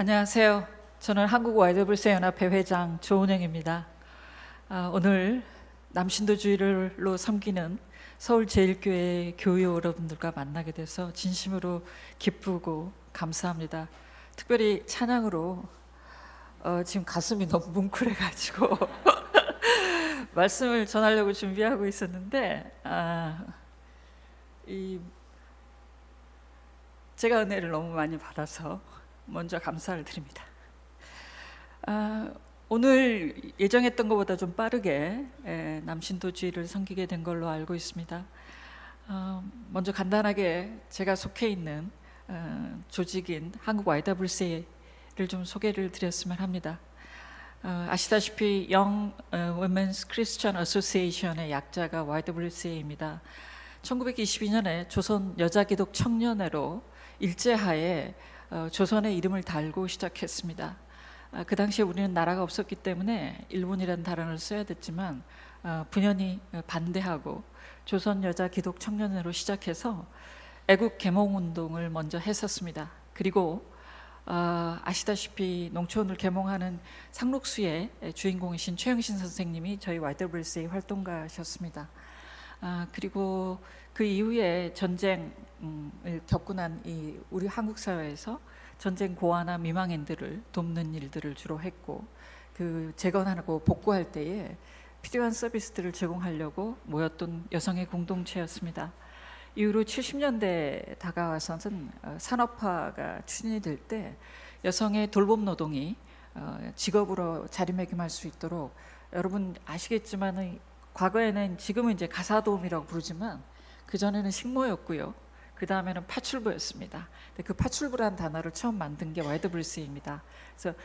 안녕하세요. 저는 한국YWC연합회 회장 조은영입니다. 오늘 남신도주의로 섬기는 서울제일교회 교회 여러분들과 만나게 돼서 진심으로 기쁘고 감사합니다. 특별히 찬양으로 지금 가슴이 너무 뭉클해가지고 말씀을 전하려고 준비하고 있었는데 제가 은혜를 너무 많이 받아서 먼저 감사를 드립니다. 오늘 예정했던 것보다 좀 빠르게 남신도주의를 섬기게 된 걸로 알고 있습니다. 먼저 간단하게 제가 속해 있는 조직인 한국 YWCA를 좀 소개를 드렸으면 합니다. 아시다시피 Young Women's Christian Association의 약자가 YWCA입니다. 1922년에 조선 여자기독 청년회로 일제하에 조선의 이름을 달고 시작했습니다. 그 당시에 우리는 나라가 없었기 때문에 일본이라는 단어를 써야 됐지만 분연히 반대하고 조선 여자 기독 청년회로 시작해서 애국 개몽운동을 먼저 했었습니다. 그리고 아시다시피 농촌을 개몽하는 상록수의 주인공이신 최영신 선생님이 저희 YWCA 활동가셨습니다. 그리고 그 이후에 전쟁을 겪고 난 우리 한국 사회에서 전쟁 고아나 미망인들을 돕는 일들을 주로 했고, 그 재건하고 복구할 때에 필요한 서비스들을 제공하려고 모였던 여성의 공동체였습니다. 이후로 70년대 다가와서는 산업화가 추진이 될 때 여성의 돌봄 노동이 직업으로 자리매김할 수 있도록, 여러분 아시겠지만 과거에는, 지금은 이제 가사도우미라고 부르지만 그 전에는 식모였고요. 그 다음에는 파출부였습니다. 근데 그 파출부라는 단어를 처음 만든 게 YWCA입니다. 그래서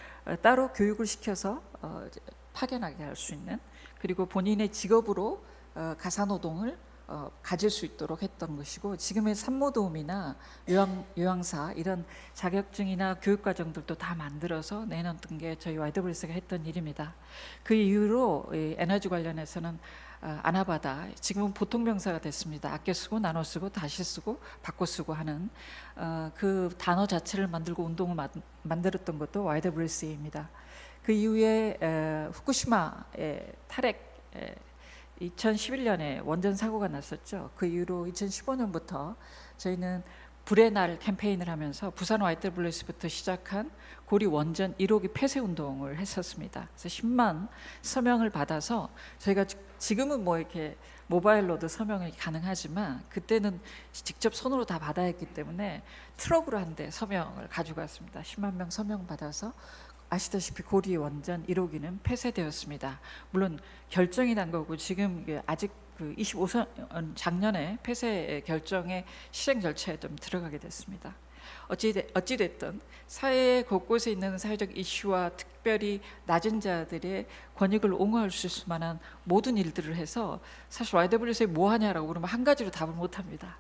따로 교육을 시켜서 파견하게 할 수 있는, 그리고 본인의 직업으로 가사노동을 가질 수 있도록 했던 것이고, 지금의 산모도우미나 요양사 이런 자격증이나 교육과정들도 다 만들어서 내놨던 게 저희 YWCA가 했던 일입니다. 그 이후로 에너지 관련해서는 아나바다, 지금은 보통명사가 됐습니다. 아껴 쓰고 나눠 쓰고 다시 쓰고 바꿔 쓰고 하는 그 단어 자체를 만들고 운동을 만들었던 것도 YWCA입니다. 그 이후에 후쿠시마의 탈핵 2011년에 원전 사고가 났었죠. 그 이후로 2015년부터 저희는 불의 날 캠페인을 하면서 부산 YWC부터 시작한 고리 원전 1호기 폐쇄 운동을 했었습니다. 그래서 10만 서명을 받아서, 저희가 지금은 뭐 이렇게 모바일로도 서명이 가능하지만 그때는 직접 손으로 다 받아야 했기 때문에 트럭으로 한 대 서명을 가지고 왔습니다. 10만 명 서명 받아서 아시다시피 고리 원전 1호기는 폐쇄되었습니다. 물론 결정이 난 거고, 지금 아직 그 25선 작년에 폐쇄 결정의 실행 절차에 좀 들어가게 됐습니다. 어찌됐든 사회 곳곳에 있는 사회적 이슈와 특별히 낮은 자들의 권익을 옹호할 수 있을 만한 모든 일들을 해서, 사실 YWCA 뭐 하냐라고 그러면 한 가지로 답을 못 합니다.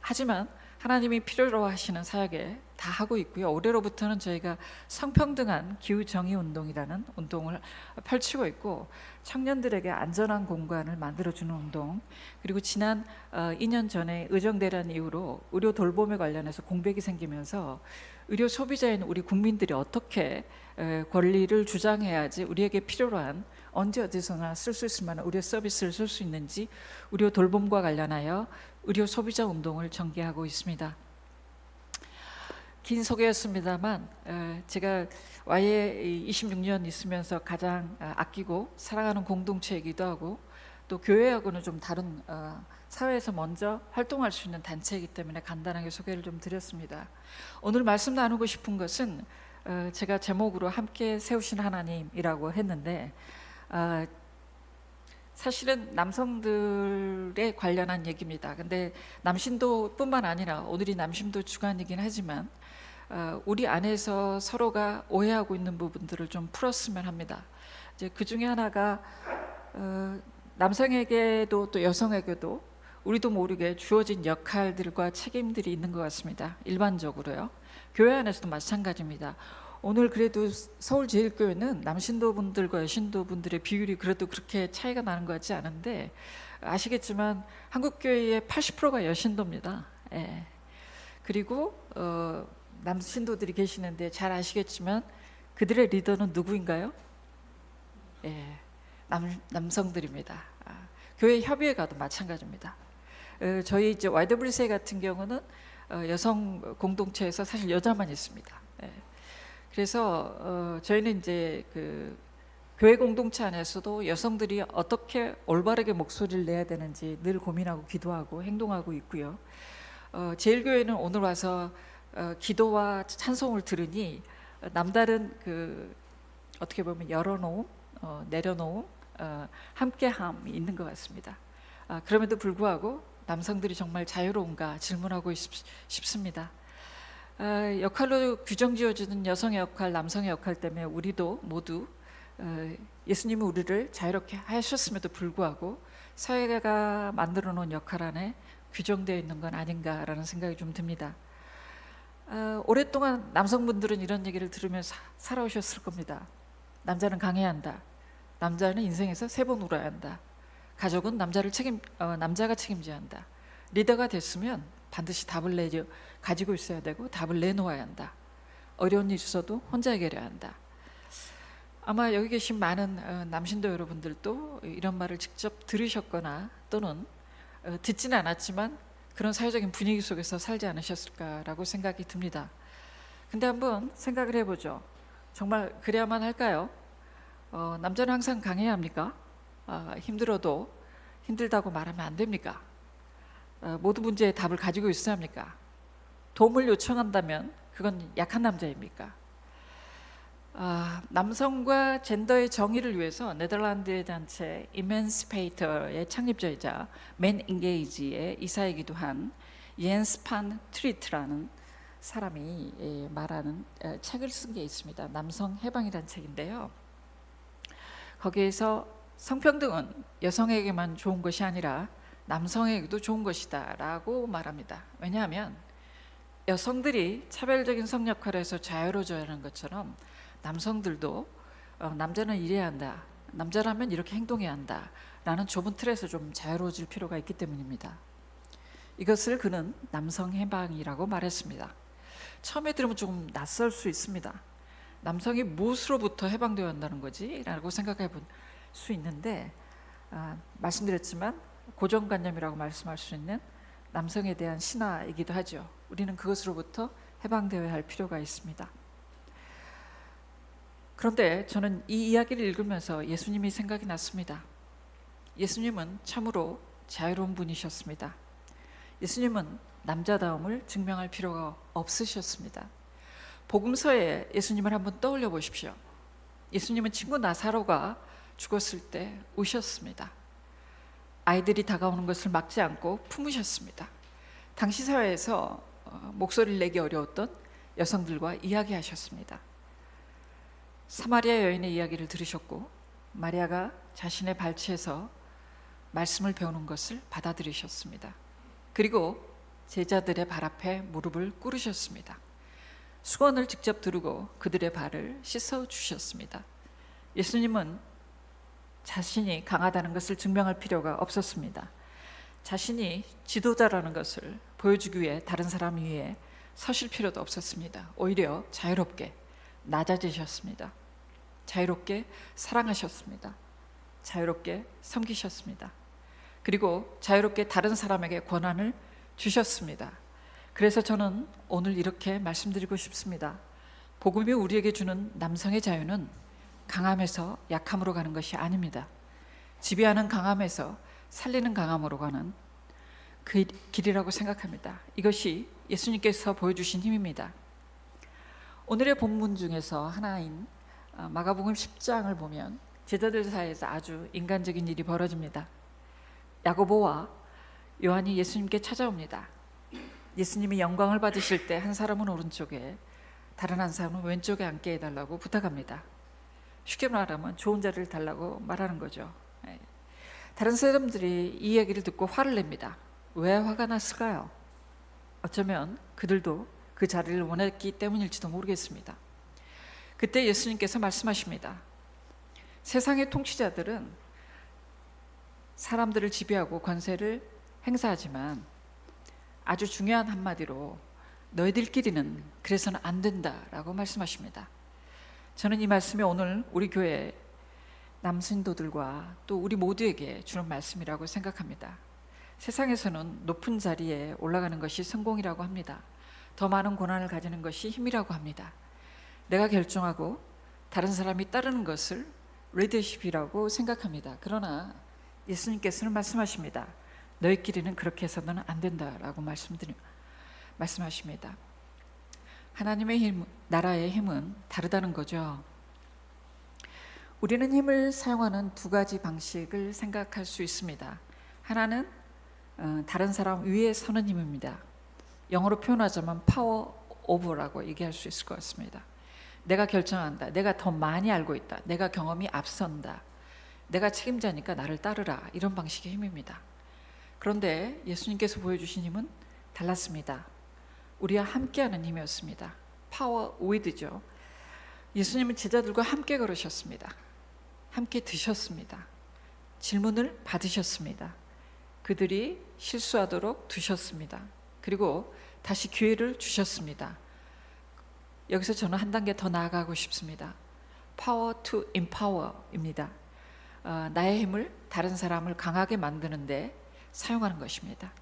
하지만 하나님이 필요로 하시는 사역에 다 하고 있고요. 올해로부터는 저희가 성평등한 기후정의운동이라는 운동을 펼치고 있고, 청년들에게 안전한 공간을 만들어주는 운동, 그리고 지난 2년 전에 의정대란 이후로 의료 돌봄에 관련해서 공백이 생기면서 의료 소비자인 우리 국민들이 어떻게 권리를 주장해야지 우리에게 필요로 한, 언제 어디서나 쓸 수 있을 만한 의료 서비스를 쓸 수 있는지, 의료 돌봄과 관련하여 의료 소비자 운동을 전개하고 있습니다. 긴 소개였습니다만 제가 Y에 26년 있으면서 가장 아끼고 사랑하는 공동체이기도 하고, 또 교회하고는 좀 다른 사회에서 먼저 활동할 수 있는 단체이기 때문에 간단하게 소개를 좀 드렸습니다. 오늘 말씀 나누고 싶은 것은 제가 제목으로 함께 세우신 하나님이라고 했는데, 사실은 남성들에 관련한 얘기입니다. 근데 남신도뿐만 아니라 오늘이 남신도 주간이긴 하지만 우리 안에서 서로가 오해하고 있는 부분들을 좀 풀었으면 합니다. 이제 그 중에 하나가 남성에게도 또 여성에게도 우리도 모르게 주어진 역할들과 책임들이 있는 것 같습니다. 일반적으로요. 교회 안에서도 마찬가지입니다. 오늘 그래도 서울제일교회는 남신도분들과 여신도분들의 비율이 그래도 그렇게 차이가 나는 것 같지 않은데, 아시겠지만 한국교회의 80%가 여신도입니다. 예. 그리고 남신도들이 계시는데 잘 아시겠지만 그들의 리더는 누구인가요? 예, 남성들입니다. 교회 협의회 가도 마찬가지입니다. 저희 이제 YWCA 같은 경우는 여성 공동체에서 사실 여자만 있습니다. 예. 그래서 저희는 이제 그 교회 공동체 안에서도 여성들이 어떻게 올바르게 목소리를 내야 되는지 늘 고민하고 기도하고 행동하고 있고요. 제일교회는 오늘 와서 기도와 찬송을 들으니 남다른 그 어떻게 보면 열어놓음, 내려놓음, 함께함이 있는 것 같습니다. 그럼에도 불구하고 남성들이 정말 자유로운가 질문하고 싶습니다. 역할로 규정 지어주는 여성의 역할, 남성의 역할 때문에 우리도 모두 예수님은 우리를 자유롭게 하셨음에도 불구하고 사회가 만들어 놓은 역할 안에 규정되어 있는 건 아닌가라는 생각이 좀 듭니다. 오랫동안 남성분들은 이런 얘기를 들으면서 살아오셨을 겁니다. 남자는 강해야 한다. 남자는 인생에서 3번 울어야 한다. 가족은 남자가 책임져야 한다. 리더가 됐으면 반드시 답을 가지고 있어야 되고 답을 내놓아야 한다. 어려운 일 있어도 혼자 해결해야 한다. 아마 여기 계신 많은 남신도 여러분들도 이런 말을 직접 들으셨거나 또는 듣지는 않았지만 그런 사회적인 분위기 속에서 살지 않으셨을까라고 생각이 듭니다. 근데 한번 생각을 해보죠. 정말 그래야만 할까요? 남자는 항상 강해야 합니까? 힘들어도 힘들다고 말하면 안 됩니까? 모든 문제에 답을 가지고 있어야 합니까? 도움을 요청한다면 그건 약한 남자입니까? 남성과 젠더의 정의를 위해서 네덜란드의 단체 이맨시페이터의 창립자이자 맨 인게이지의 이사이기도 한 옌스 판 트리트라는 사람이 말하는 책을 쓴 게 있습니다. 남성 해방이라는 책인데요. 거기에서 성평등은 여성에게만 좋은 것이 아니라 남성에게도 좋은 것이다 라고 말합니다. 왜냐하면 여성들이 차별적인 성 역할에서 자유로워져야 하는 것처럼 남성들도 남자는 이래야 한다, 남자라면 이렇게 행동해야 한다 라는 좁은 틀에서 좀 자유로워질 필요가 있기 때문입니다. 이것을 그는 남성 해방이라고 말했습니다. 처음에 들으면 조금 낯설 수 있습니다. 남성이 무엇으로부터 해방되어야 한다는 거지? 라고 생각해 볼 수 있는데 말씀드렸지만 고정관념이라고 말씀할 수 있는 남성에 대한 신화이기도 하죠. 우리는 그것으로부터 해방되어야 할 필요가 있습니다. 그런데 저는 이 이야기를 읽으면서 예수님이 생각이 났습니다. 예수님은 참으로 자유로운 분이셨습니다. 예수님은 남자다움을 증명할 필요가 없으셨습니다. 복음서에 예수님을 한번 떠올려 보십시오. 예수님은 친구 나사로가 죽었을 때 우셨습니다. 아이들이 다가오는 것을 막지 않고 품으셨습니다. 당시 사회에서 목소리를 내기 어려웠던 여성들과 이야기하셨습니다. 사마리아 여인의 이야기를 들으셨고 마리아가 자신의 발치에서 말씀을 배우는 것을 받아들이셨습니다. 그리고 제자들의 발 앞에 무릎을 꿇으셨습니다. 수건을 직접 두르고 그들의 발을 씻어 주셨습니다. 예수님은 자신이 강하다는 것을 증명할 필요가 없었습니다. 자신이 지도자라는 것을 보여주기 위해 다른 사람 위에 서실 필요도 없었습니다. 오히려 자유롭게 낮아지셨습니다. 자유롭게 사랑하셨습니다. 자유롭게 섬기셨습니다. 그리고 자유롭게 다른 사람에게 권한을 주셨습니다. 그래서 저는 오늘 이렇게 말씀드리고 싶습니다. 복음이 우리에게 주는 남성의 자유는 강함에서 약함으로 가는 것이 아닙니다. 지배하는 강함에서 살리는 강함으로 가는 그 길이라고 생각합니다. 이것이 예수님께서 보여주신 힘입니다. 오늘의 본문 중에서 하나인 마가복음 10장을 보면 제자들 사이에서 아주 인간적인 일이 벌어집니다. 야고보와 요한이 예수님께 찾아옵니다. 예수님이 영광을 받으실 때 한 사람은 오른쪽에 다른 한 사람은 왼쪽에 앉게 해달라고 부탁합니다. 쉽게 말하면 좋은 자리를 달라고 말하는 거죠. 다른 사람들이 이 얘기를 듣고 화를 냅니다. 왜 화가 났을까요? 어쩌면 그들도 그 자리를 원했기 때문일지도 모르겠습니다. 그때 예수님께서 말씀하십니다. 세상의 통치자들은 사람들을 지배하고 권세를 행사하지만 아주 중요한 한마디로 너희들끼리는 그래서는 안 된다라고 말씀하십니다. 저는 이 말씀이 오늘 우리 교회 남신도들과 또 우리 모두에게 주는 말씀이라고 생각합니다. 세상에서는 높은 자리에 올라가는 것이 성공이라고 합니다. 더 많은 권한을 가지는 것이 힘이라고 합니다. 내가 결정하고 다른 사람이 따르는 것을 리더십이라고 생각합니다. 그러나 예수님께서는 말씀하십니다. 너희끼리는 그렇게 해서는 안 된다라고 말씀하십니다. 하나님의 힘, 나라의 힘은 다르다는 거죠. 우리는 힘을 사용하는 두 가지 방식을 생각할 수 있습니다. 하나는 다른 사람 위에 서는 힘입니다. 영어로 표현하자면 파워 오버라고 얘기할 수 있을 것 같습니다. 내가 결정한다. 내가 더 많이 알고 있다. 내가 경험이 앞선다. 내가 책임자니까 나를 따르라. 이런 방식의 힘입니다. 그런데 예수님께서 보여주신 힘은 달랐습니다. 우리와 함께하는 힘이었습니다. 파워 위드죠. 예수님은 제자들과 함께 걸으셨습니다. 함께 드셨습니다. 질문을 받으셨습니다. 그들이 실수하도록 두셨습니다. 그리고 다시 기회를 주셨습니다. 여기서 저는 한 단계 더 나아가고 싶습니다. Power to empower입니다. 나의 힘을 다른 사람을 강하게 만드는데 사용하는 것입니다.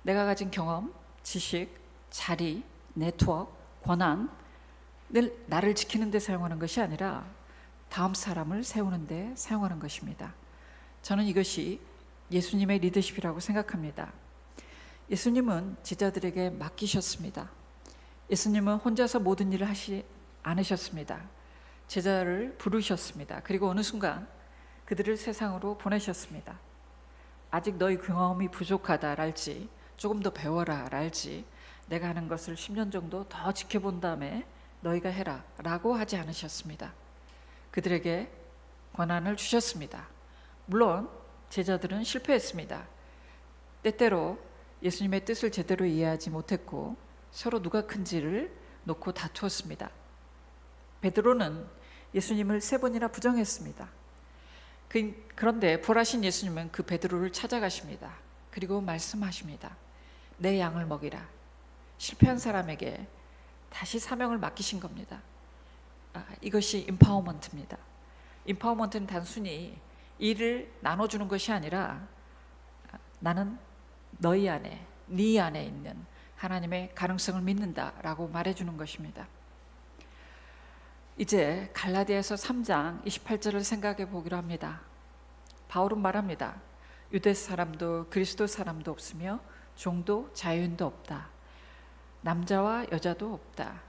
내가 가진 경험, 지식, 자리, 네트워크, 권한을 나를 지키는 데 사용하는 것이 아니라 다음 사람을 세우는 데 사용하는 것입니다. 저는 이것이 예수님의 리더십이라고 생각합니다. 예수님은 제자들에게 맡기셨습니다. 예수님은 혼자서 모든 일을 하지 않으셨습니다. 제자를 부르셨습니다. 그리고 어느 순간 그들을 세상으로 보내셨습니다. 아직 너희 경험이 부족하다랄지 조금 더 배워라랄지 내가 하는 것을 10년 정도 더 지켜본 다음에 너희가 해라 라고 하지 않으셨습니다. 그들에게 권한을 주셨습니다. 물론 제자들은 실패했습니다. 때때로 예수님의 뜻을 제대로 이해하지 못했고 서로 누가 큰지를 놓고 다투었습니다. 베드로는 예수님을 3번이나 부정했습니다. 그런데 부활하신 예수님은 그 베드로를 찾아가십니다. 그리고 말씀하십니다. 내 양을 먹이라. 실패한 사람에게 다시 사명을 맡기신 겁니다. 이것이 임파워먼트입니다. 임파워먼트는 단순히 일을 나눠주는 것이 아니라 나는 너희 안에, 네 안에 있는 하나님의 가능성을 믿는다라고 말해주는 것입니다. 이제 갈라디아서 3장 28절을 생각해 보기로 합니다. 바울은 말합니다. 유대 사람도 그리스도 사람도 없으며 종도 자유인도 없다. 남자와 여자도 없다.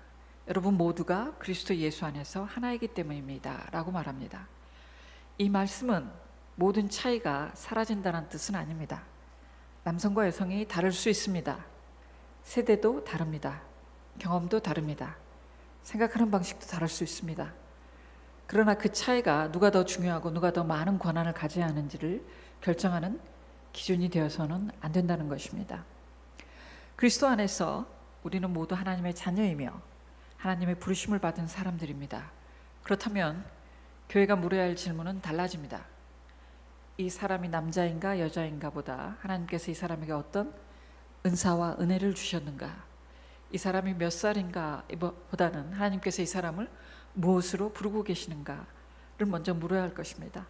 여러분 모두가 그리스도 예수 안에서 하나이기 때문입니다. 라고 말합니다. 이 말씀은 모든 차이가 사라진다는 뜻은 아닙니다. 남성과 여성이 다를 수 있습니다. 세대도 다릅니다. 경험도 다릅니다. 생각하는 방식도 다를 수 있습니다. 그러나 그 차이가 누가 더 중요하고 누가 더 많은 권한을 가져야 하는지를 결정하는 기준이 되어서는 안 된다는 것입니다. 그리스도 안에서 우리는 모두 하나님의 자녀이며 하나님의 부르심을 받은 사람들입니다. 그렇다면 교회가 물어야 할 질문은 달라집니다. 이 사람이 남자인가 여자인가 보다 하나님께서 이 사람에게 어떤 은사와 은혜를 주셨는가, 이 사람이 몇 살인가 보다는 하나님께서 이 사람을 무엇으로 부르고 계시는가를 먼저 물어야 할 것입니다.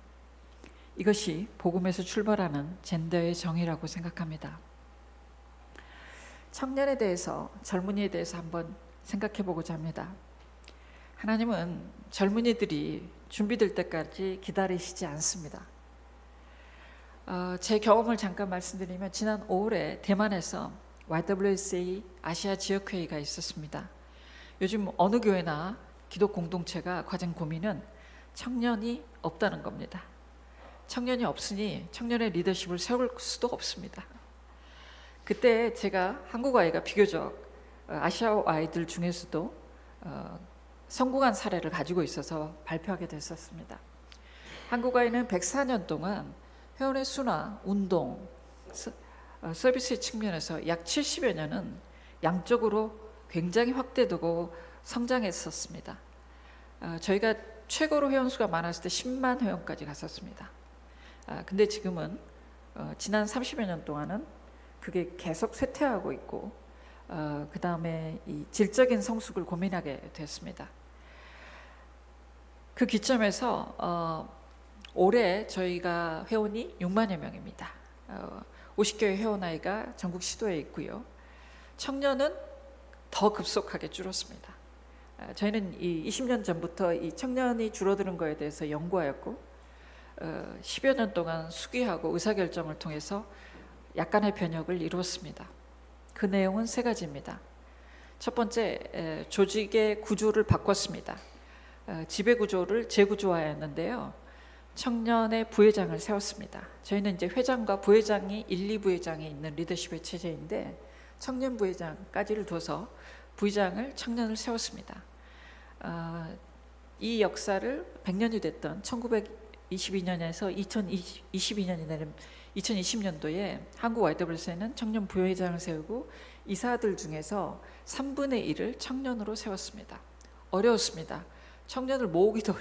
이것이 복음에서 출발하는 젠더의 정의라고 생각합니다. 청년에 대해서, 젊은이에 대해서 한번 생각해 보고자 합니다. 하나님은 젊은이들이 준비될 때까지 기다리시지 않습니다. 제 경험을 잠깐 말씀드리면 지난 5월에 대만에서 YWCA 아시아 지역회의가 있었습니다. 요즘 어느 교회나 기독 공동체가 가진 고민은 청년이 없다는 겁니다. 청년이 없으니 청년의 리더십을 세울 수도 없습니다. 그때 제가 한국 아이가 비교적 아시아 아이들 중에서도 성공한 사례를 가지고 있어서 발표하게 됐었습니다. 한국 아이는 104년 동안 회원의 수나 운동, 서비스의 측면에서 약 70여 년은 양적으로 굉장히 확대되고 성장했었습니다. 저희가 최고로 회원수가 많았을 때 10만 회원까지 갔었습니다. 근데 지금은 지난 30여 년 동안은 그게 계속 쇠퇴하고 있고 그 다음에 이 질적인 성숙을 고민하게 됐습니다. 그 기점에서 올해 저희가 회원이 6만여 명입니다. 50개의 회원아이가 전국 시도에 있고요. 청년은 더 급속하게 줄었습니다. 저희는 이 20년 전부터 이 청년이 줄어드는 것에 대해서 연구하였고 10여 년 동안 수기하고 의사결정을 통해서 약간의 변혁을 이루었습니다. 그 내용은 세 가지입니다. 첫 번째, 조직의 구조를 바꿨습니다. 지배구조를 재구조화했는데요. 청년의 부회장을 세웠습니다. 저희는 이제 회장과 부회장이 1, 2부회장이 있는 리더십의 체제인데 청년 부회장까지를 둬서 부회장을 청년을 세웠습니다. 이 역사를 100년이 됐던 1922년에서 2022년이 되는 2020년도에 한국 YWC는 청년 부회장을 세우고 이사들 중에서 3분의 1을 청년으로 세웠습니다. 어려웠습니다. 청년을 모으기도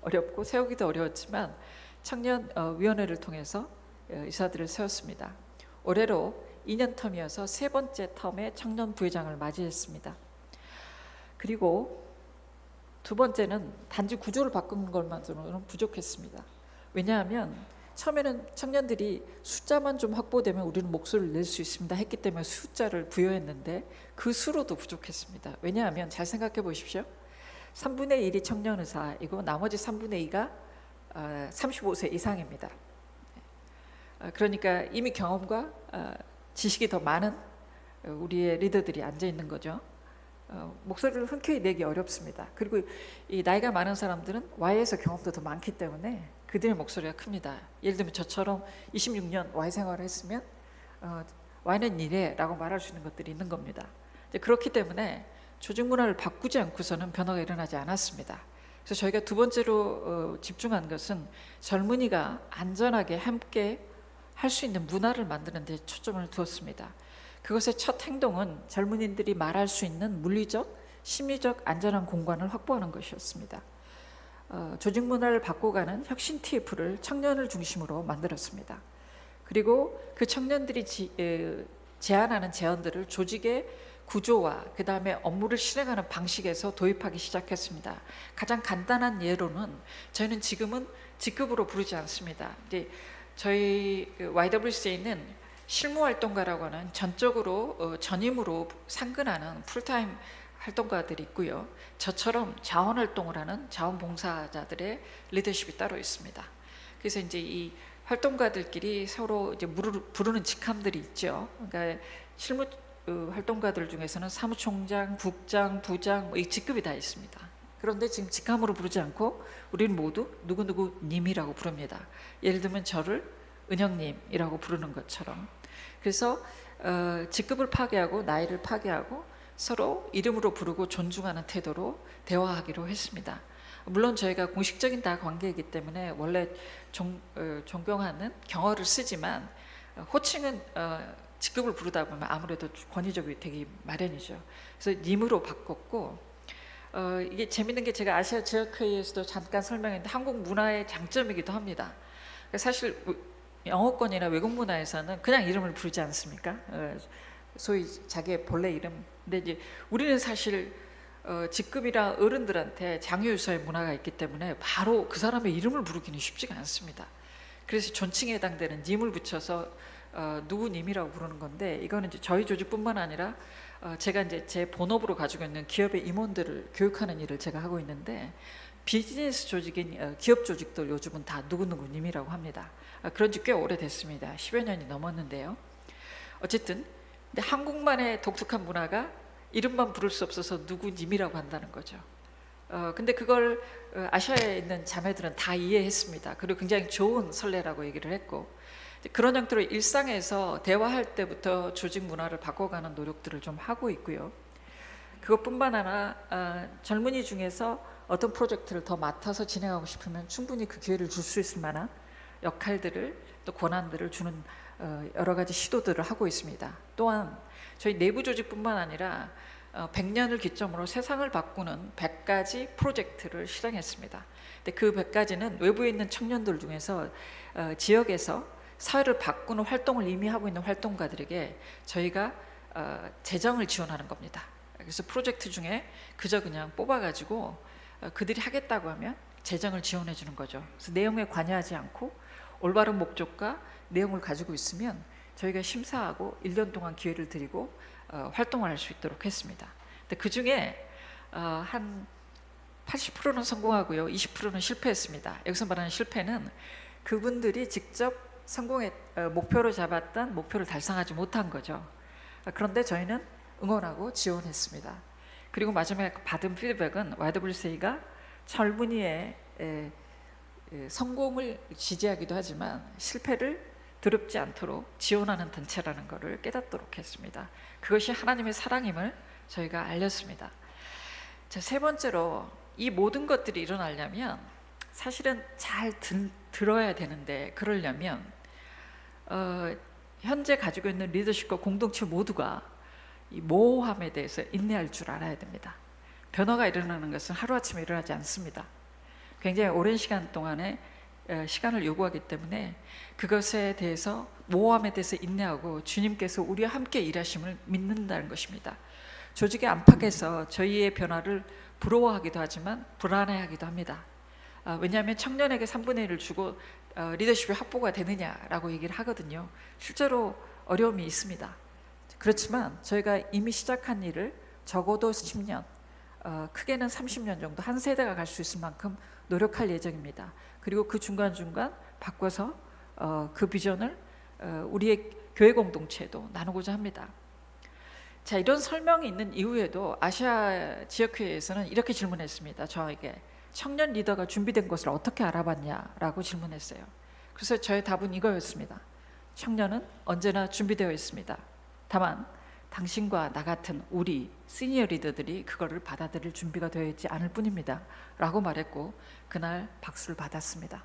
어렵고 세우기도 어려웠지만 청년위원회를 통해서 이사들을 세웠습니다. 올해로 2년 텀이어서 세 번째 텀에 청년 부회장을 맞이했습니다. 그리고 두 번째는 단지 구조를 바꾸는 것만으로는 부족했습니다. 왜냐하면 처음에는 청년들이 숫자만 좀 확보되면 우리는 목소리를 낼 수 있습니다 했기 때문에 숫자를 부여했는데 그 수로도 부족했습니다. 왜냐하면 잘 생각해 보십시오. 3분의 1이 청년 의사이고 나머지 3분의 2가 35세 이상입니다. 그러니까 이미 경험과 지식이 더 많은 우리의 리더들이 앉아 있는 거죠. 목소리를 흔쾌히 내기 어렵습니다. 그리고 이 나이가 많은 사람들은 Y에서 경험도 더 많기 때문에 그들의 목소리가 큽니다. 예를 들면 저처럼 26년 Y 생활을 했으면 Y는 이래 라고 말할 수 있는 것들이 있는 겁니다. 그렇기 때문에 조직 문화를 바꾸지 않고서는 변화가 일어나지 않았습니다. 그래서 저희가 두 번째로 집중한 것은 젊은이가 안전하게 함께 할 수 있는 문화를 만드는 데 초점을 두었습니다. 그것의 첫 행동은 젊은이들이 말할 수 있는 물리적, 심리적 안전한 공간을 확보하는 것이었습니다. 조직 문화를 바꿔가는 혁신 TF를 청년을 중심으로 만들었습니다. 그리고 그 청년들이 제안하는 제안들을 조직의 구조와 그 다음에 업무를 실행하는 방식에서 도입하기 시작했습니다. 가장 간단한 예로는 저희는 지금은 직급으로 부르지 않습니다. 이제 저희 YWCA는 실무활동가라고 하는 전적으로 전임으로 상근하는 풀타임 활동가들이 있고요. 저처럼 자원활동을 하는 자원봉사자들의 리더십이 따로 있습니다. 그래서 이제 이 활동가들끼리 서로 이제 부르는 직함들이 있죠. 그러니까 실무 활동가들 중에서는 사무총장, 국장, 부장 이 직급이 다 있습니다. 그런데 지금 직함으로 부르지 않고 우리는 모두 누구누구 님이라고 부릅니다. 예를 들면 저를 은영님이라고 부르는 것처럼. 그래서 직급을 파괴하고 나이를 파괴하고 서로 이름으로 부르고 존중하는 태도로 대화하기로 했습니다. 물론 저희가 공식적인 다 관계이기 때문에 원래 존경하는 경어를 쓰지만 호칭은 직급을 부르다 보면 아무래도 권위적이 되기 마련이죠. 그래서 님으로 바꿨고 이게 재밌는 게 제가 아시아 지역회의에서도 잠깐 설명했는데 한국 문화의 장점이기도 합니다. 사실 영어권이나 외국 문화에서는 그냥 이름을 부르지 않습니까? 소위 자기의 본래 이름. 근데 이제 우리는 사실 직급이나 어른들한테 장유유서의 문화가 있기 때문에 바로 그 사람의 이름을 부르기는 쉽지가 않습니다. 그래서 존칭에 해당되는 님을 붙여서 누구님이라고 부르는 건데 이거는 이제 저희 조직뿐만 아니라 제가 이제 제 본업으로 가지고 있는 기업의 임원들을 교육하는 일을 제가 하고 있는데 비즈니스 조직인 기업 조직도 요즘은 다 누구누구님이라고 합니다. 그런 지 꽤 오래됐습니다. 10여 년이 넘었는데요. 어쨌든 근데 한국만의 독특한 문화가 이름만 부를 수 없어서 누구님이라고 한다는 거죠. 근데 그걸 아시아에 있는 자매들은 다 이해했습니다. 그리고 굉장히 좋은 선례라고 얘기를 했고 그런 형태로 일상에서 대화할 때부터 조직 문화를 바꿔가는 노력들을 좀 하고 있고요. 그것뿐만 아니라 젊은이 중에서 어떤 프로젝트를 더 맡아서 진행하고 싶으면 충분히 그 기회를 줄 수 있을 만한 역할들을 또 권한들을 주는 여러 가지 시도들을 하고 있습니다. 또한 저희 내부 조직뿐만 아니라 100년을 기점으로 세상을 바꾸는 100가지 프로젝트를 실행했습니다. 근데 그 100가지는 외부에 있는 청년들 중에서 지역에서 사회를 바꾸는 활동을 이미 하고 있는 활동가들에게 저희가 재정을 지원하는 겁니다. 그래서 프로젝트 중에 그저 그냥 뽑아가지고 그들이 하겠다고 하면 재정을 지원해 주는 거죠. 그래서 내용에 관여하지 않고 올바른 목적과 내용을 가지고 있으면 저희가 심사하고 1년 동안 기회를 드리고 활동을 할 수 있도록 했습니다. 근데 그 중에 한 80%는 성공하고요, 20%는 실패했습니다. 여기서 말하는 실패는 그분들이 직접 목표로 잡았던 목표를 달성하지 못한 거죠. 그런데 저희는 응원하고 지원했습니다. 그리고 마지막에 받은 피드백은 YWCA가 젊은이의 성공을 지지하기도 하지만 실패를 두렵지 않도록 지원하는 단체라는 것을 깨닫도록 했습니다. 그것이 하나님의 사랑임을 저희가 알렸습니다. 자, 세 번째로 이 모든 것들이 일어나려면 사실은 잘 들어야 되는데, 그러려면 현재 가지고 있는 리더십과 공동체 모두가 이 모호함에 대해서 인내할 줄 알아야 됩니다. 변화가 일어나는 것은 하루아침에 일어나지 않습니다. 굉장히 오랜 시간 동안에 시간을 요구하기 때문에 그것에 대해서, 모호함에 대해서 인내하고 주님께서 우리와 함께 일하심을 믿는다는 것입니다. 조직의 안팎에서 저희의 변화를 부러워하기도 하지만 불안해하기도 합니다. 왜냐하면 청년에게 3분의 1을 주고 리더십이 확보가 되느냐라고 얘기를 하거든요. 실제로 어려움이 있습니다. 그렇지만 저희가 이미 시작한 일을 적어도 10년, 크게는 30년 정도 한 세대가 갈 수 있을 만큼 노력할 예정입니다. 그리고 그 중간중간 바꿔서 그 비전을 우리의 교회 공동체에도 나누고자 합니다. 자, 이런 설명이 있는 이후에도 아시아 지역회에서는 이렇게 질문했습니다. 저에게 청년 리더가 준비된 것을 어떻게 알아봤냐라고 질문했어요. 그래서 저의 답은 이거였습니다. 청년은 언제나 준비되어 있습니다. 다만 당신과 나 같은 우리 시니어 리더들이 그거를 받아들일 준비가 되어 있지 않을 뿐입니다 라고 말했고, 그날 박수를 받았습니다.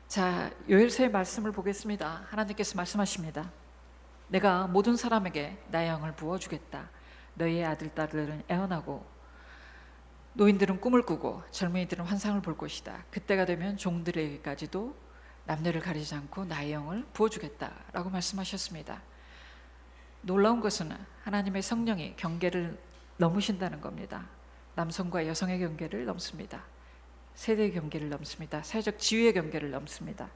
자, 요엘서의 말씀을 보겠습니다. 하나님께서 말씀하십니다. 내가 모든 사람에게 나의 영을 부어주겠다. 너희의 아들 딸들은 애원하고 노인들은 꿈을 꾸고 젊은이들은 환상을 볼 것이다. 그때가 되면 종들에게까지도 남녀를 가리지 않고 나의 영을 부어주겠다 라고 말씀하셨습니다. 놀라운 것은 하나님의 성령이 경계를 넘으신다는 겁니다. 남성과 여성의 경계를 넘습니다. 세대의 경계를 넘습니다. 사회적 지위의 경계를 넘습니다.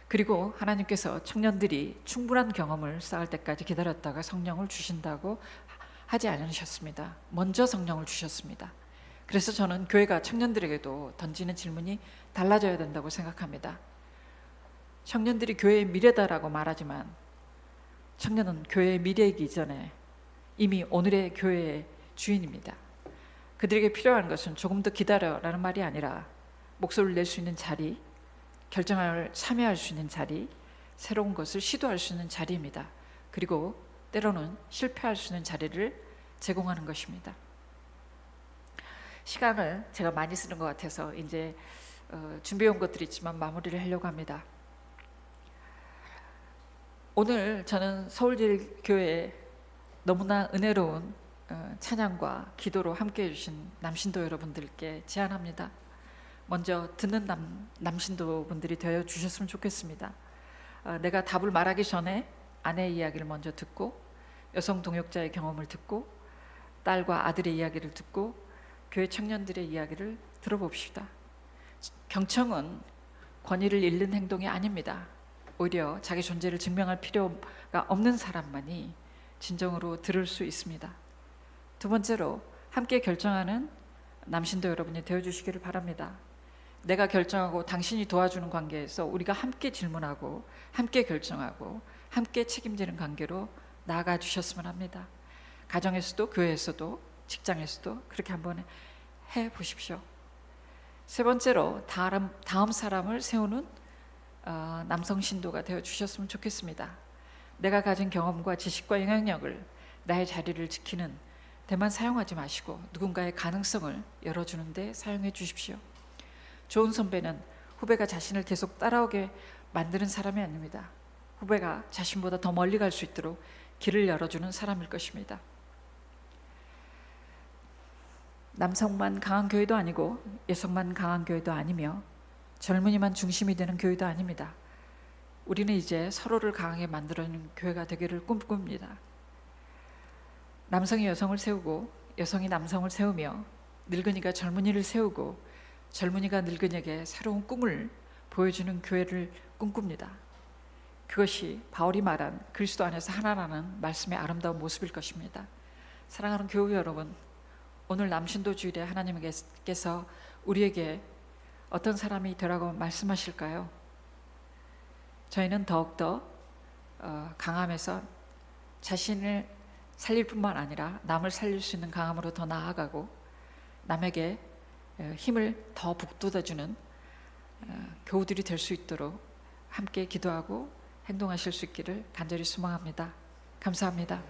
그리고 하나님께서 청년들이 충분한 경험을 쌓을 때까지 기다렸다가 성령을 주신다고 하지 않으셨습니다. 먼저 성령을 주셨습니다. 그래서 저는 교회가 청년들에게도 던지는 질문이 달라져야 된다고 생각합니다. 청년들이 교회의 미래다라고 말하지만 청년은 교회의 미래이기 이전에 이미 오늘의 교회의 주인입니다. 그들에게 필요한 것은 조금 더 기다려라는 말이 아니라 목소리를 낼 수 있는 자리, 결정을 참여할 수 있는 자리, 새로운 것을 시도할 수 있는 자리입니다. 그리고 때로는 실패할 수 있는 자리를 제공하는 것입니다. 시간을 제가 많이 쓰는 것 같아서 이제 준비해온 것들이 있지만 마무리를 하려고 합니다. 오늘 저는 서울제일교회에 너무나 은혜로운 찬양과 기도로 함께해 주신 남신도 여러분들께 제안합니다. 먼저 듣는 남신도 분들이 되어 주셨으면 좋겠습니다. 내가 답을 말하기 전에 아내의 이야기를 먼저 듣고, 여성 동역자의 경험을 듣고, 딸과 아들의 이야기를 듣고, 교회 청년들의 이야기를 들어봅시다. 경청은 권위를 잃는 행동이 아닙니다. 오히려 자기 존재를 증명할 필요가 없는 사람만이 진정으로 들을 수 있습니다. 두 번째로, 함께 결정하는 남신도 여러분이 되어주시기를 바랍니다. 내가 결정하고 당신이 도와주는 관계에서 우리가 함께 질문하고 함께 결정하고 함께 책임지는 관계로 나아가 주셨으면 합니다. 가정에서도 교회에서도 직장에서도 그렇게 한번 해보십시오. 세 번째로, 다음 사람을 세우는 남성 신도가 되어 주셨으면 좋겠습니다. 내가 가진 경험과 지식과 영향력을, 나의 자리를 지키는 데만 사용하지 마시고 누군가의 가능성을 열어주는 데 사용해 주십시오. 좋은 선배는 후배가 자신을 계속 따라오게 만드는 사람이 아닙니다. 후배가 자신보다 더 멀리 갈 수 있도록 길을 열어주는 사람일 것입니다. 남성만 강한 교회도 아니고 여성만 강한 교회도 아니며 젊은이만 중심이 되는 교회도 아닙니다. 우리는 이제 서로를 강하게 만들어내는 교회가 되기를 꿈꿉니다. 남성이 여성을 세우고 여성이 남성을 세우며 늙은이가 젊은이를 세우고 젊은이가 늙은이에게 새로운 꿈을 보여주는 교회를 꿈꿉니다. 그것이 바울이 말한 그리스도 안에서 하나라는 말씀의 아름다운 모습일 것입니다. 사랑하는 교회 여러분, 오늘 남신도 주일에 하나님께서 우리에게 어떤 사람이 되라고 말씀하실까요? 저희는 더욱더 강함에서 자신을 살릴 뿐만 아니라 남을 살릴 수 있는 강함으로 더 나아가고 남에게 힘을 더 북돋아주는 교우들이 될 수 있도록 함께 기도하고 행동하실 수 있기를 간절히 소망합니다. 감사합니다.